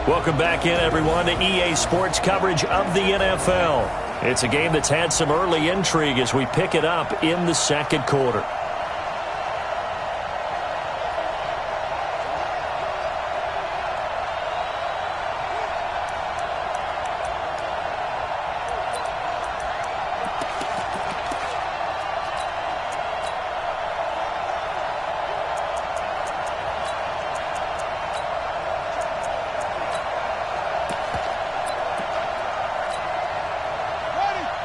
Welcome back in, everyone, to EA Sports coverage of the NFL. It's a game that's had some early intrigue as we pick it up in the second quarter.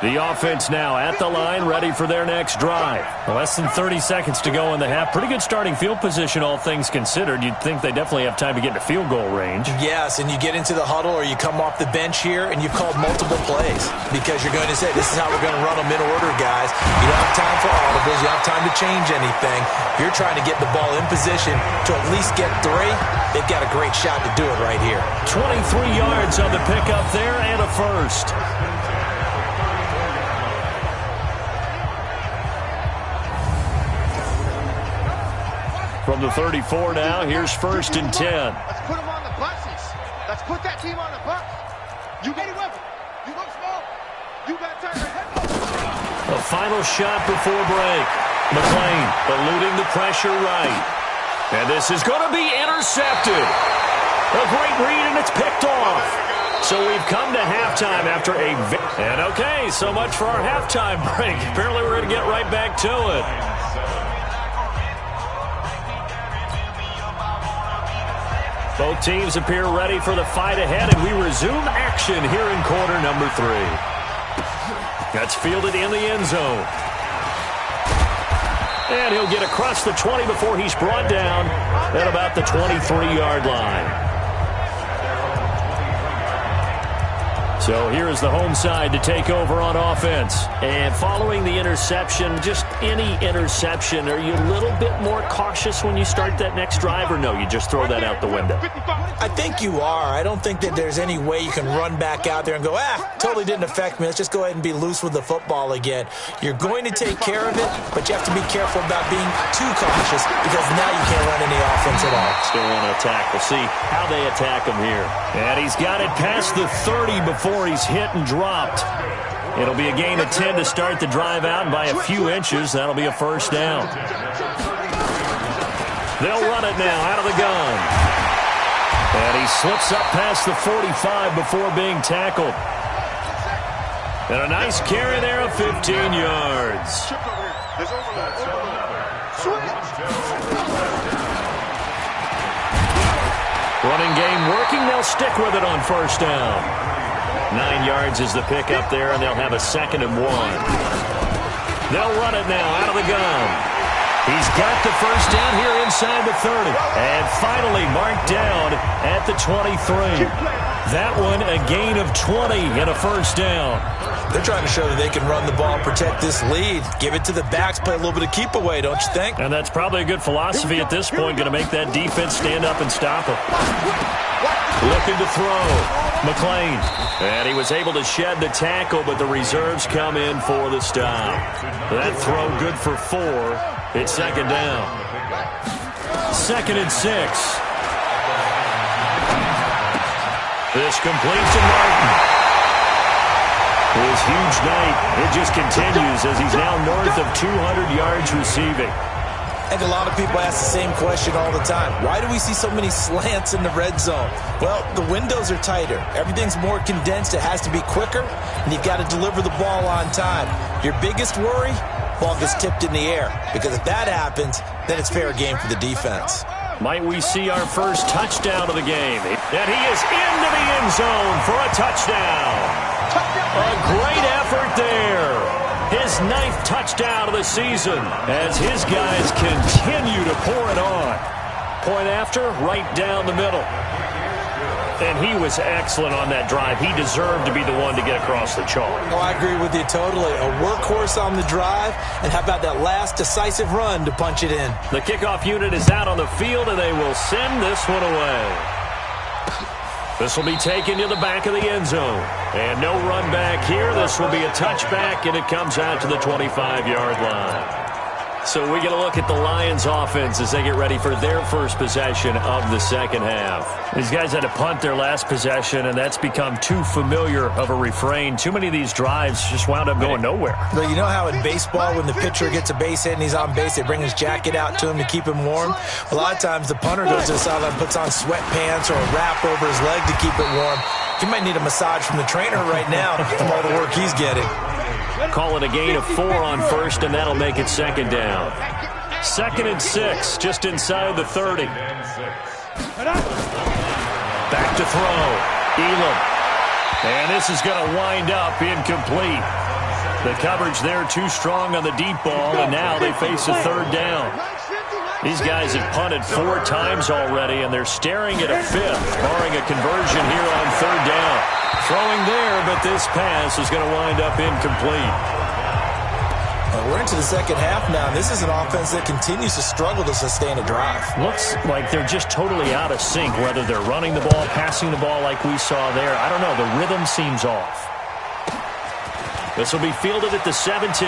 The offense now at the line, ready for their next drive. Less than 30 seconds to go in the half. Pretty good starting field position, all things considered. You'd think they definitely have time to get into field goal range. Yes, and you get into the huddle or you come off the bench here and you've called multiple plays because you're going to say, this is how we're going to run them in order, guys. You don't have time for audibles. You don't have time to change anything. You're trying to get the ball in position to at least get 3. They've got a great shot to do it right here. 23 yards on the pickup there and a first. From the 34 now, here's first and 10. Let's put them on the buses. Let's put that team on the bus. You get it with them. You look small. You got time to head up. A final shot before break. McLean eluding the pressure right. And this is going to be intercepted. A great read, and it's picked off. So we've come to halftime after a... And okay, so much for our halftime break. Apparently we're going to get right back to it. Both teams appear ready for the fight ahead, and we resume action here in quarter number 3. That's fielded in the end zone. And he'll get across the 20 before he's brought down at about the 23-yard line. So here is the home side to take over on offense. And following the interception, just any interception, are you a little bit more cautious when you start that next drive, or no, you just throw that out the window? I think you are. I don't think that there's any way you can run back out there and go, totally didn't affect me. Let's just go ahead and be loose with the football again. You're going to take care of it, but you have to be careful about being too cautious because now you can't run any offense at all. Still want to attack. We'll see how they attack him here. And he's got it past the 30 before he's hit and dropped. It'll be a gain of 10 to start the drive out, and by a few inches, that'll be a first down. They'll run it now out of the gun. And he slips up past the 45 before being tackled. And a nice carry there of 15 yards. Running game working. They'll stick with it on first down. 9 yards is the pickup there, and they'll have a 2nd and 1. They'll run it now out of the gun. He's got the first down here inside the 30. And finally marked down at the 23. That one a gain of 20 and a first down. They're trying to show that they can run the ball, protect this lead. Give it to the backs, play a little bit of keep away, don't you think? And that's probably a good philosophy at this point, going to make that defense stand up and stop him. Looking to throw. McLean. And he was able to shed the tackle, but the reserves come in for the stop. That throw good for 4. It's second down. 2nd and 6. This completes to Martin. His huge night, it just continues as he's now north of 200 yards receiving. I think a lot of people ask the same question all the time. Why do we see so many slants in the red zone? Well, the windows are tighter. Everything's more condensed. It has to be quicker, and you've got to deliver the ball on time. Your biggest worry? Ball gets tipped in the air. Because if that happens, then it's fair game for the defense. Might we see our first touchdown of the game? And he is into the end zone for a touchdown. A great effort there. His 9th touchdown of the season as his guys continue to pour it on. Point after, right down the middle. And he was excellent on that drive. He deserved to be the one to get across the chalk. Oh, I agree with you totally. A workhorse on the drive, and how about that last decisive run to punch it in? The kickoff unit is out on the field, and they will send this one away. This will be taken to the back of the end zone. And no run back here. This will be a touchback, and it comes out to the 25-yard line. So we get a look at the Lions offense as they get ready for their first possession of the second half. These guys had to punt their last possession, and that's become too familiar of a refrain. Too many of these drives just wound up going nowhere. But you know how in baseball, when the pitcher gets a base hit and he's on base, they bring his jacket out to him to keep him warm? A lot of times the punter goes to the sideline, puts on sweatpants or a wrap over his leg to keep it warm. He might need a massage from the trainer right now from all the work he's getting. Call it a gain of 4 on first, and that'll make it second down. 2nd and 6, just inside the 30. Back to throw. Elam. And this is going to wind up incomplete. The coverage there too strong on the deep ball, and now they face a third down. These guys have punted 4 times already, and they're staring at a 5th, barring a conversion here on third down. Throwing there, but this pass is going to wind up incomplete. We're into the second half now, and this is an offense that continues to struggle to sustain a drive. Looks like they're just totally out of sync, whether they're running the ball, passing the ball like we saw there. I don't know. The rhythm seems off. This will be fielded at the 17.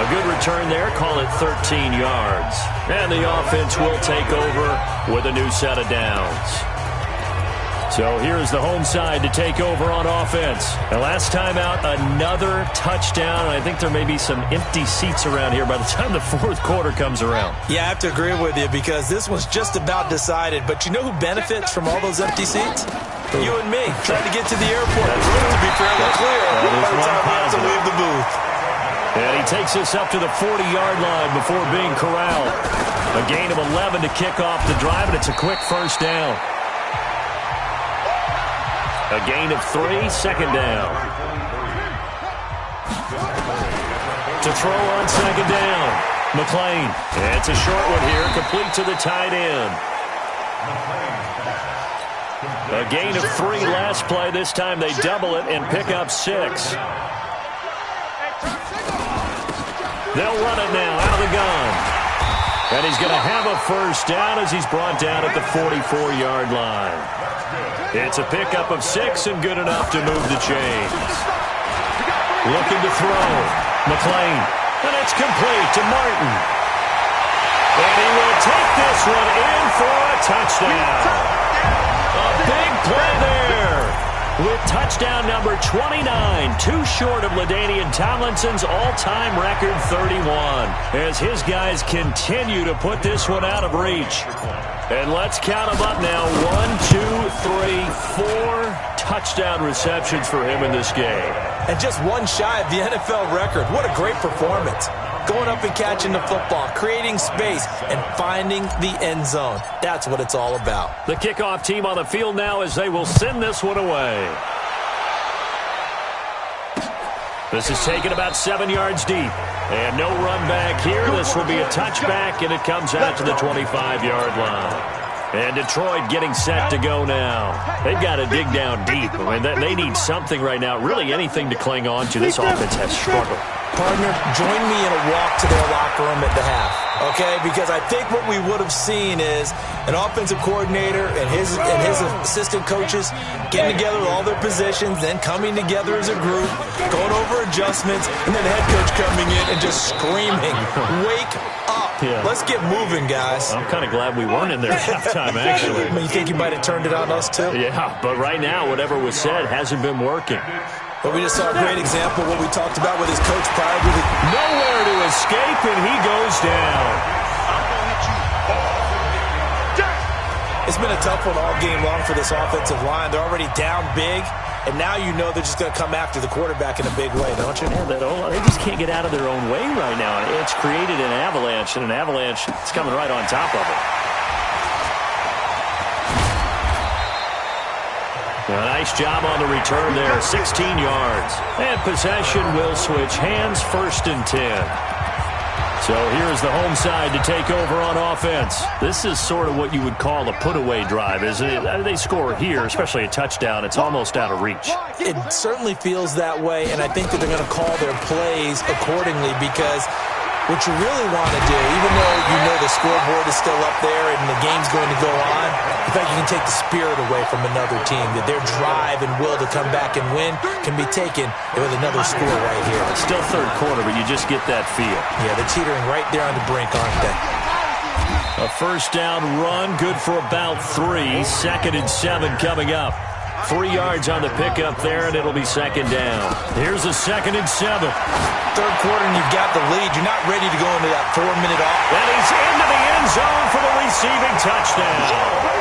A good return there. Call it 13 yards. And the offense will take over with a new set of downs. So here's the home side to take over on offense. And last time out, another touchdown. I think there may be some empty seats around here by the time the fourth quarter comes around. Yeah, I have to agree with you because this one's just about decided. But you know who benefits from all those empty seats? You and me, trying to get to the airport. The road to be fairly clear by the time we have to leave the booth. And he takes us up to the 40-yard line before being corralled. A gain of 11 to kick off the drive, and it's a quick first down. A gain of 3, second down. To throw on second down, McLean. And it's a short one here, complete to the tight end. A gain of 3 last play. This time they double it and pick up 6. They'll run it now out of the gun. And he's going to have a first down as he's brought down at the 44-yard line. It's a pickup of 6 and good enough to move the chains. Looking to throw. McLean. And it's complete to Martin. And he will take this one in for a touchdown. A big play there. With touchdown number 29, too short of LaDainian Tomlinson's all-time record 31. As his guys continue to put this one out of reach. And let's count them up now. 1, 2, 3, 4 touchdown receptions for him in this game. And just one shy of the NFL record. What a great performance. Going up and catching the football, creating space, and finding the end zone. That's what it's all about. The kickoff team on the field now as they will send this one away. This is taken about 7 yards deep. And no run back here. This will be a touchback, and it comes out to the 25-yard line. And Detroit getting set to go now. They've got to dig down deep. I mean, they need something right now, really anything to cling on to. This offense has struggled. Partner, join me in a walk to their locker room at the half, okay? Because I think what we would have seen is an offensive coordinator and his assistant coaches getting together with all their positions, then coming together as a group, going over adjustments, and then the head coach coming in and just screaming, "Wake up. Yeah. Let's get moving, guys." I'm kind of glad we weren't in there at halftime, actually. I mean, you think you might have turned it on us, too? Yeah, but right now, whatever was said hasn't been working. But we just saw a great example of what we talked about with his coach prior to the... Nowhere to escape, and he goes down. It's been a tough one all game long for this offensive line. They're already down big, and now you know they're just going to come after the quarterback in a big way, don't you? Yeah, they just can't get out of their own way right now. It's created an avalanche, and an avalanche is coming right on top of it. A nice job on the return there, 16 yards. And possession will switch hands, 1st and 10. So here's the home side to take over on offense. This is sort of what you would call a put-away drive, isn't it? They score here, especially a touchdown. It's almost out of reach. It certainly feels that way, and I think that they're going to call their plays accordingly because what you really want to do, even though you know the scoreboard is still up there and the game's going to go on, In fact, you can take the spirit away from another team, that their drive and will to come back and win can be taken with another score right here. It's still third quarter, but you just get that feel. Yeah, they're teetering right there on the brink, aren't they? A first down run, good for about 3. 2nd and 7 coming up. 3 yards on the pickup there, and it'll be 2nd down. Here's a 2nd and 7. Third quarter, and you've got the lead. You're not ready to go into that 4-minute off. And he's into the end zone for the receiving touchdown.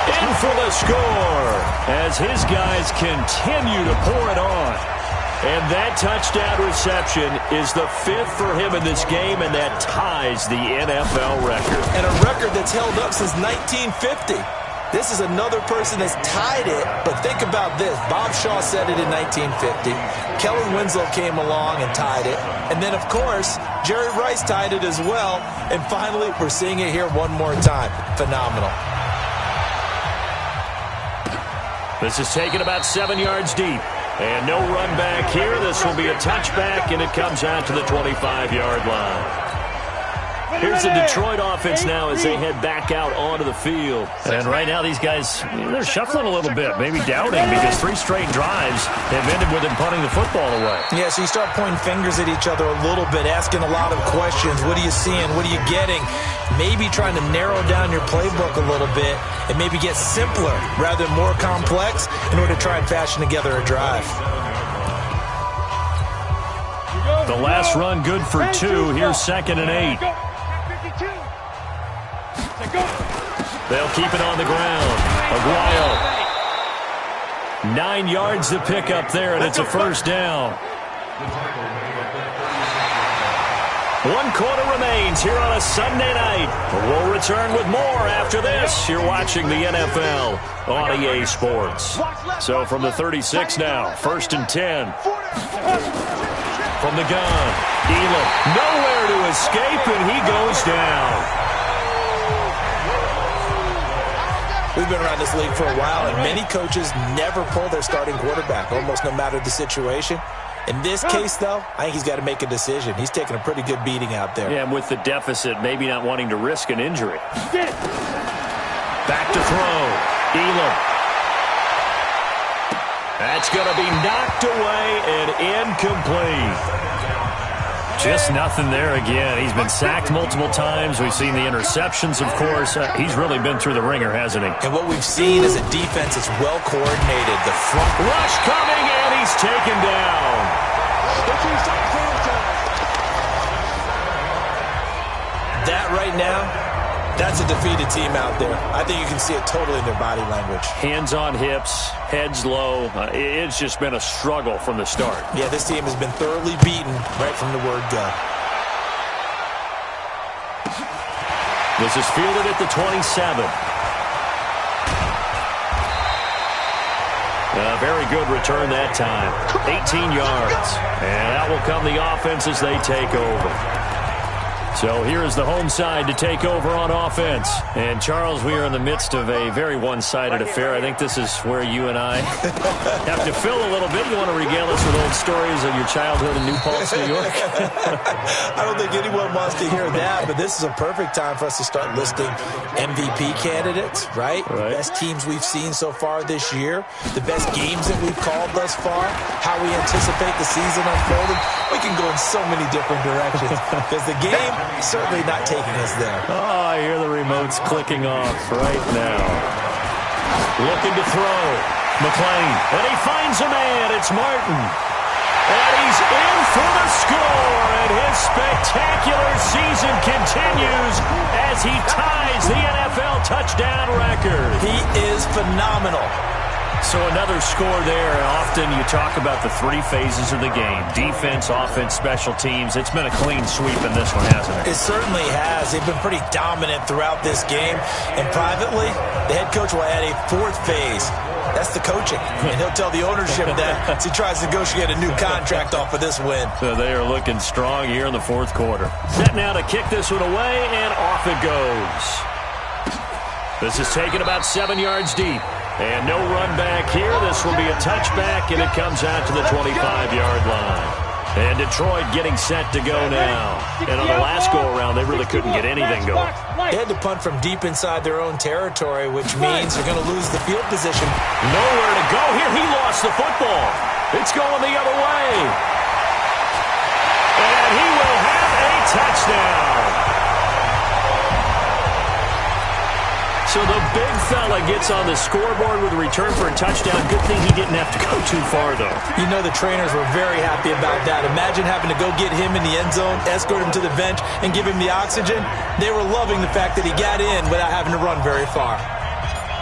In for the score as his guys continue to pour it on. And that touchdown reception is the 5th for him in this game, and that ties the NFL record. And a record that's held up since 1950. This is another person that's tied it, but think about this. Bob Shaw said it in 1950. Kelly Winslow came along and tied it. And then, of course, Jerry Rice tied it as well. And finally, we're seeing it here one more time. Phenomenal. This is taken about 7 yards deep. And no run back here. This will be a touchback, and it comes out to the 25-yard line. Here's the Detroit offense now as they head back out onto the field. And right now these guys, they're shuffling a little bit, maybe doubting, because 3 straight drives have ended with them punting the football away. Yeah, so you start pointing fingers at each other a little bit, asking a lot of questions. What are you seeing? What are you getting? Maybe trying to narrow down your playbook a little bit and maybe get simpler rather than more complex in order to try and fashion together a drive. The last run good for 2. Here's 2nd and 8. They'll keep it on the ground. Aguayo. 9 yards to pick up there, and it's a first down. 1 quarter remains here on a Sunday night. We'll return with more after this. You're watching the NFL on EA Sports. So from the 36 now, 1st and 10. From the gun, Elam nowhere to escape, and he goes down. We've been around this league for a while, and many coaches never pull their starting quarterback, almost no matter the situation. In this case, though, I think he's got to make a decision. He's taking a pretty good beating out there. Yeah, and with the deficit, maybe not wanting to risk an injury. Back to throw. Elam. That's going to be knocked away and incomplete. Just nothing there again. He's been sacked multiple times. We've seen the interceptions, of course. He's really been through the ringer, hasn't he? And what we've seen is a defense that's well coordinated. The front rush coming, and he's taken down. That right now, that's a defeated team out there. I think you can see it totally in their body language. Hands on hips, heads low. It's just been a struggle from the start. Yeah, this team has been thoroughly beaten right from the word go. This is fielded at the 27. A very good return that time. 18 yards. And out will come the offense as they take over. So here is the home side to take over on offense. And, Charles, we are in the midst of a very one-sided affair. I think this is where you and I have to fill a little bit. You want to regale us with old stories of your childhood in New Paltz, New York? I don't think anyone wants to hear that, but this is a perfect time for us to start listing MVP candidates, right? The best teams we've seen so far this year, the best games that we've called thus far, how we anticipate the season unfolding. We can go in so many different directions because the game certainly not taking us there. Oh, I hear the remotes clicking off right now. Looking to throw. McClain. And he finds a man. It's Martin. And he's in for the score. And his spectacular season continues as he ties the NFL touchdown record. He is phenomenal. So another score there. Often you talk about the 3 phases of the game. Defense, offense, special teams. It's been a clean sweep in this one, hasn't it? It certainly has. They've been pretty dominant throughout this game. And privately, the head coach will add a 4th phase. That's the coaching. And he'll tell the ownership that as he tries to negotiate a new contract off of this win. So they are looking strong here in the 4th quarter. Set now to kick this one away, and off it goes. This is taken about 7 yards deep. And no run back here. This will be a touchback, and it comes out to the 25-yard line. And Detroit getting set to go now. And on the last go-around, they really couldn't get anything going. They had to punt from deep inside their own territory, which means they're going to lose the field position. Nowhere to go here. He lost the football. It's going the other way. And he will have a touchdown. So the big fella gets on the scoreboard with a return for a touchdown. Good thing he didn't have to go too far, though. You know the trainers were very happy about that. Imagine having to go get him in the end zone, escort him to the bench, and give him the oxygen. They were loving the fact that he got in without having to run very far.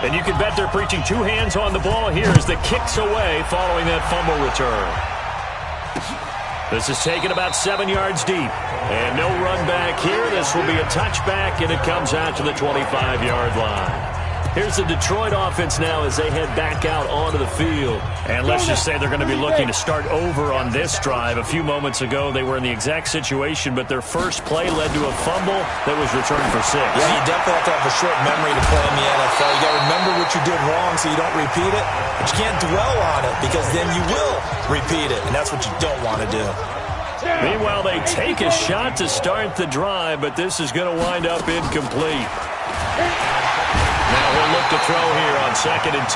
And you can bet they're preaching two hands on the ball here as the kick's away following that fumble return. This is taken about 7 yards deep. And no run back here. This will be a touchback, and it comes out to the 25-yard line. Here's the Detroit offense now as they head back out onto the field. And let's just say they're going to be looking to start over on this drive. A few moments ago, they were in the exact situation, but their first play led to a fumble that was returned for 6. Yeah, you definitely have to have a short memory to play in the NFL. You got to remember what you did wrong so you don't repeat it. But you can't dwell on it because then you will repeat it, and that's what you don't want to do. Meanwhile, they take a shot to start the drive, but this is going to wind up incomplete. Now he'll look to throw here on 2nd and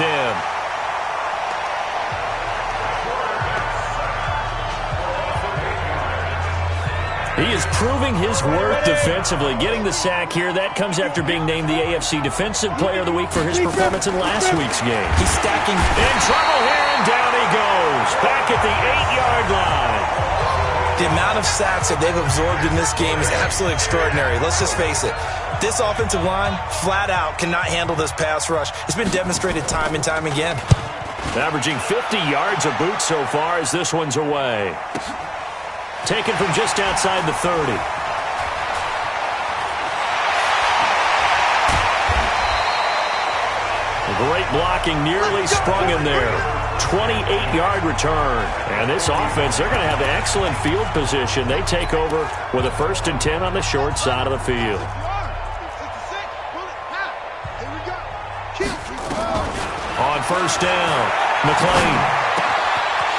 10. He is proving his worth defensively. Getting the sack here, that comes after being named the AFC Defensive Player of the Week for his performance in last week's game. He's stacking. In trouble here, and down he goes. Back at the 8-yard line. The amount of sacks that they've absorbed in this game is absolutely extraordinary. Let's just face it. This offensive line, flat out, cannot handle this pass rush. It's been demonstrated time and time again. Averaging 50 yards a boot so far as this one's away. Taken from just outside the 30. Great blocking, nearly sprung in there. 28-yard return. And this offense, they're going to have excellent field position. They take over with a 1st and 10 on the short side of the field. On 1st down, McLean.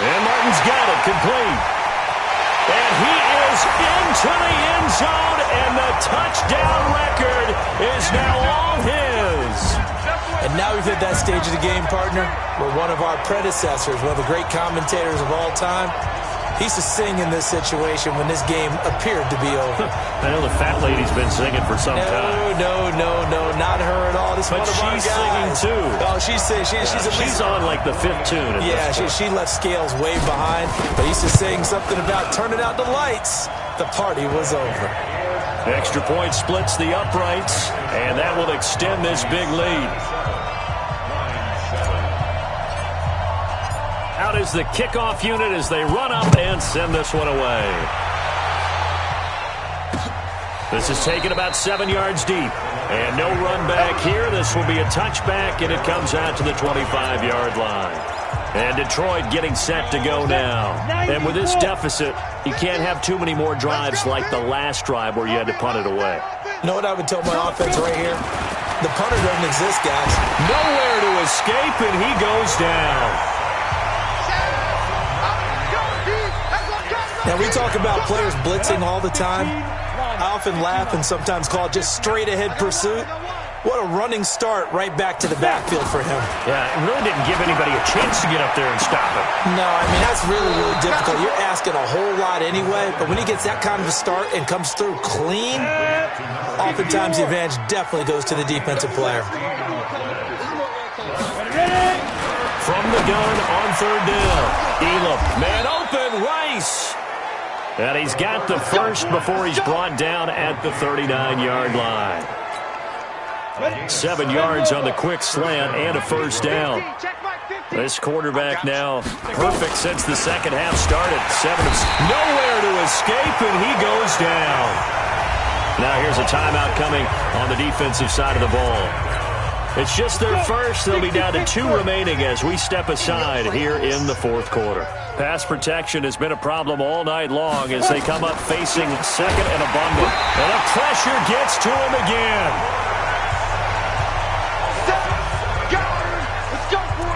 And Martin's got it, complete. And he is into the end zone, and the touchdown record is now all his. And now we've hit that stage of the game, partner, where one of our predecessors, one of the great commentators of all time, he used to sing in this situation when this game appeared to be over. I know the fat lady's been singing for some time. No, not her at all. This but one of our she's guys. Singing too. Oh, she's on like the 5th tune. Yeah, she left Scales way behind, but he used to sing something about turning out the lights. The party was over. Extra point splits the uprights, and that will extend this big lead. Out is the kickoff unit as they run up and send this one away. This is taken about 7 yards deep. And no run back here. This will be a touchback, and it comes out to the 25-yard line. And Detroit getting set to go now. And with this deficit, you can't have too many more drives like the last drive where you had to punt it away. You know what I would tell my offense right here? The punter doesn't exist, guys. Nowhere to escape, and he goes down. Now, we talk about players blitzing all the time. I often laugh and sometimes call it just straight-ahead pursuit. What a running start right back to the backfield for him. Yeah, it really didn't give anybody a chance to get up there and stop it. No, I mean, that's really, really difficult. You're asking a whole lot anyway, but when he gets that kind of a start and comes through clean, oftentimes the advantage definitely goes to the defensive player. From the gun on 3rd down. Elam, man open, Rice. And he's got the first before he's brought down at the 39-yard line. 7 yards on the quick slant and a 1st down. This quarterback now perfect since the second half started. Nowhere to escape, and he goes down. Now here's a timeout coming on the defensive side of the ball. It's just their first. They'll be down to 2 remaining as we step aside here in the 4th quarter. Pass protection has been a problem all night long as they come up facing 2nd and abundant. And the pressure gets to him again.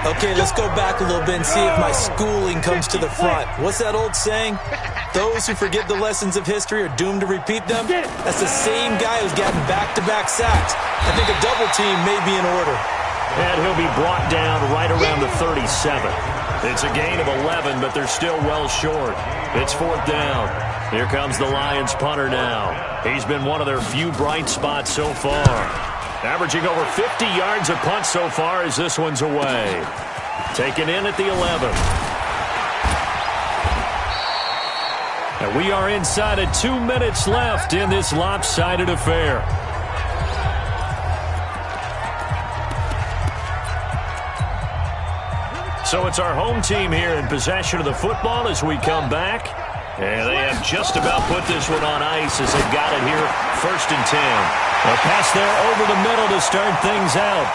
Okay, let's go back a little bit and see if my schooling comes to the front. What's that old saying? Those who forget the lessons of history are doomed to repeat them. That's the same guy who's gotten back-to-back sacks. I think a double team may be in order. And he'll be brought down right around the 37. It's a gain of 11, but they're still well short. It's 4th down. Here comes the Lions punter now. He's been one of their few bright spots so far. Averaging over 50 yards a punt so far as this one's away. Taken in at the 11. And we are inside of 2 minutes left in this lopsided affair. So it's our home team here in possession of the football as we come back. And they have just about put this one on ice as they've got it here, 1st and 10. A pass there over the middle to start things out.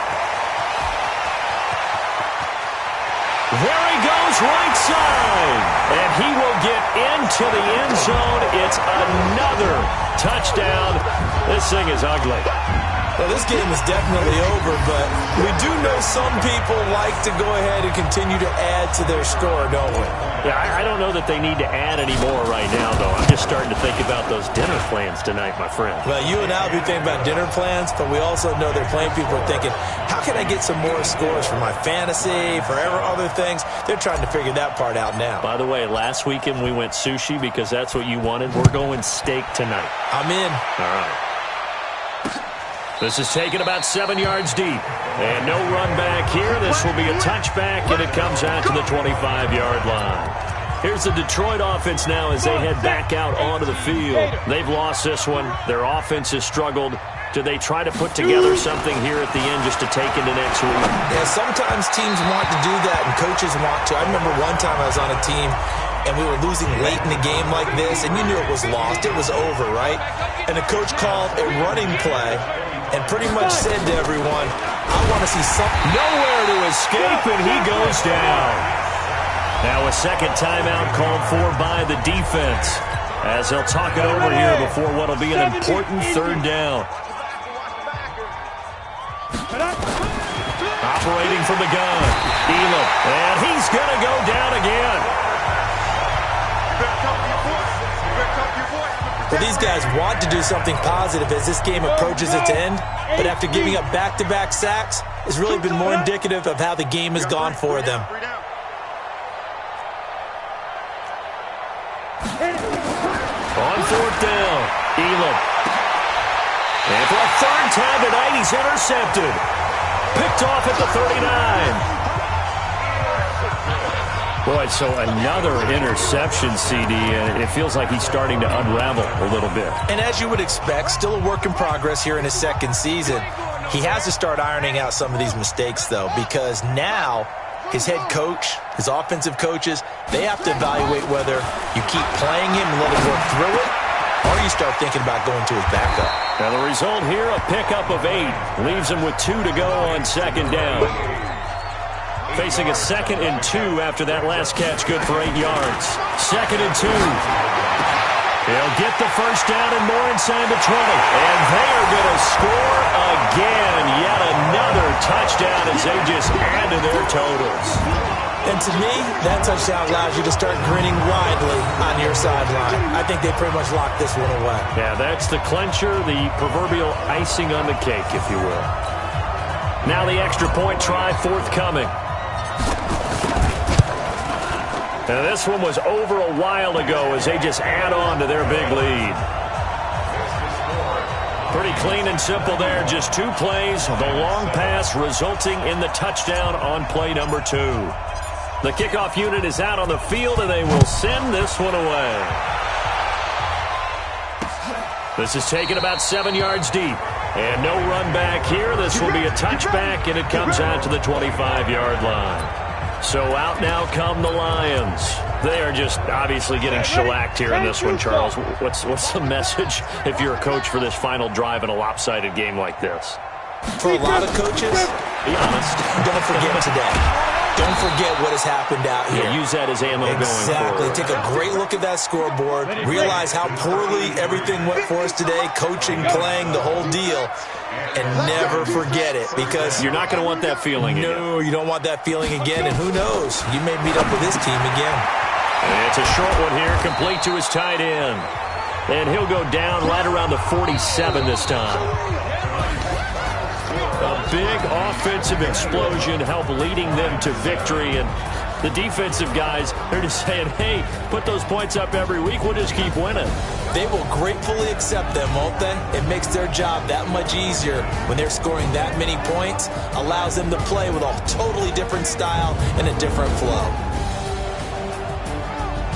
There he goes, right side. And he will get into the end zone. It's another touchdown. This thing is ugly. Well, this game is definitely over, but we do know some people like to go ahead and continue to add to their score, don't we? Yeah, I don't know that they need to add any more right now, though. I'm just starting to think about those dinner plans tonight, my friend. Well, you and I will be thinking about dinner plans, but we also know they're playing people are thinking, how can I get some more scores for my fantasy, for other things? They're trying to figure that part out now. By the way, last weekend we went sushi because that's what you wanted. We're going steak tonight. I'm in. All right. This is taken about 7 yards deep. And no run back here. This will be a touchback, and it comes out to the 25-yard line. Here's the Detroit offense now as they head back out onto the field. They've lost this one. Their offense has struggled. Do they try to put together something here at the end just to take into next week? Yeah, sometimes teams want to do that, and coaches want to. I remember one time I was on a team, and we were losing late in the game like this, and you knew it was lost. It was over, right? And the coach called a running play and pretty much said to everyone, I want to see something. Nowhere to escape, and he goes down. Now a second timeout called for by the defense as they'll talk it over here before what will be an important 3rd down. Operating from the gun, Elam, and he's going to go down again. Well, these guys want to do something positive as this game approaches its end, but after giving up back-to-back sacks, it's really been more indicative of how the game has gone for them. On 4th down, Elam. And for a 3rd time tonight, he's intercepted. Picked off at the 39. Boy, so another interception, CD, and it feels like he's starting to unravel a little bit. And as you would expect, still a work in progress here in his 2nd season. He has to start ironing out some of these mistakes, though, because now his head coach, his offensive coaches, they have to evaluate whether you keep playing him and let him work through it, or you start thinking about going to his backup. Now the result here, a pickup of 8. Leaves him with 2 to go on 2nd down. Facing a 2nd and 2 after that last catch, good for 8 yards. 2nd and 2. He'll get the 1st down and more inside the 20. And they are going to score again. Yet another touchdown as they just add to their totals. And to me, that touchdown allows you to start grinning widely on your sideline. I think they pretty much locked this one away. Yeah, that's the clincher, the proverbial icing on the cake, if you will. Now the extra point try forthcoming. And this one was over a while ago as they just add on to their big lead. Pretty clean and simple there. Just 2 plays. The long pass resulting in the touchdown on play number 2. The kickoff unit is out on the field, and they will send this one away. This is taken about 7 yards deep. And no run back here. This will be a touchback, and it comes out to the 25-yard line. So out now come the Lions. They are just obviously getting shellacked here in this one, Charles. What's the message if you're a coach for this final drive in a lopsided game like this? For a lot of coaches, be honest. Don't forget today. Don't forget what has happened out here. Yeah, use that as ammo going forward. Exactly. Take a great look at that scoreboard. Realize how poorly everything went for us today. Coaching, playing, the whole deal. And never forget it, because you're not going to want that feeling again. No, you don't want that feeling again. And who knows? You may meet up with this team again. It's a short one here, complete to his tight end. And he'll go down right around the 47 this time. A big offensive explosion helped leading them to victory. And the defensive guys, they're just saying, hey, put those points up every week. We'll just keep winning. They will gratefully accept them, won't they? It makes their job that much easier when they're scoring that many points. Allows them to play with a totally different style and a different flow.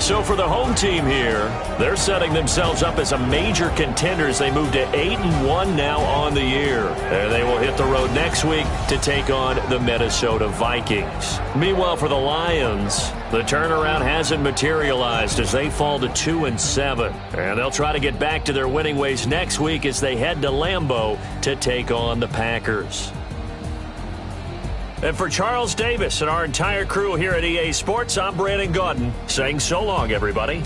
So for the home team here, they're setting themselves up as a major contender as they move to 8-1 now on the year. And they will hit the road next week to take on the Minnesota Vikings. Meanwhile, for the Lions, the turnaround hasn't materialized as they fall to 2-7. And they'll try to get back to their winning ways next week as they head to Lambeau to take on the Packers. And for Charles Davis and our entire crew here at EA Sports, I'm Brandon Gaudin saying so long, everybody.